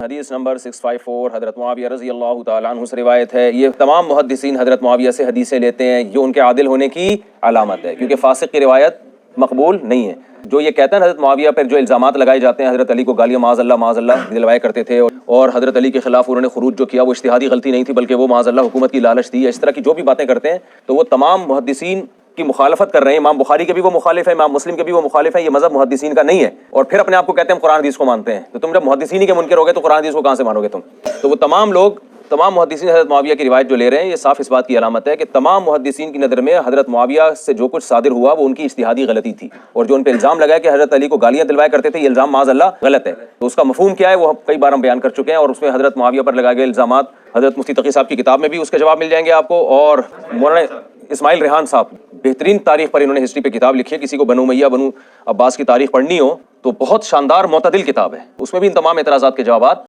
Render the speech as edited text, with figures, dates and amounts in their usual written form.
حدیث نمبر 654 حضرت معاویہ رضی اللہ تعالیٰ عنہ سے روایت ہے. یہ تمام محدثین حضرت معاویہ سے حدیثیں لیتے ہیں، یہ ان کے عادل ہونے کی علامت ہے، کیونکہ فاسق کی روایت مقبول نہیں ہے. جو یہ کہتے ہیں حضرت معاویہ پر جو الزامات لگائے جاتے ہیں، حضرت علی کو گالیاں معاذ اللہ دلوایا کرتے تھے، اور حضرت علی کے خلاف انہوں نے خروج جو کیا وہ اجتہادی غلطی نہیں تھی بلکہ وہ معاذ اللہ حکومت کی لالچ تھی، اس طرح کی جو بھی باتیں کرتے ہیں تو وہ تمام محدثین کی مخالفت کر رہے ہیں. امام بخاری کے بھی وہ مخالف ہیں، امام مسلم کے بھی وہ مخالف ہیں. یہ مذہب محدثین کا نہیں ہے، اور پھر اپنے آپ کو کہتے ہیں ہم قرآن حدیث کو مانتے ہیں. تو تم جب محدثین ہی کے منکر ہوگے تو قرآن حدیث کو کہاں سے مانو گے تم؟ تو وہ تمام محدثین حضرت معاویہ کی روایت جو لے رہے ہیں، یہ صاف اس بات کی علامت ہے کہ تمام محدثین کی نظر میں حضرت معاویہ سے جو کچھ صادر ہوا وہ ان کی اجتہادی غلطی تھی، اور جو ان پہ الزام لگا ہے کہ حضرت علی کو گالیاں دلوایا کرتے تھے، یہ الزام معاذ اللہ غلط ہے. تو اس کا مفہوم کیا ہے وہ کئی بار ہم بیان کر چکے ہیں، اور اس میں حضرت معاویہ پر لگائے گئے الزامات حضرت مفتی تقی صاحب کی کتاب میں بھی اس کے جواب مل جائیں گے آپ کو. اور مولانا اسماعیل ریحان صاحب بہترین تاریخ پر انہوں نے ہسٹری پہ کتاب لکھی ہے. کسی کو بنو امیہ بنو عباس کی تاریخ پڑھنی ہو تو بہت شاندار معتدل کتاب ہے، اس میں بھی ان تمام اعتراضات کے جوابات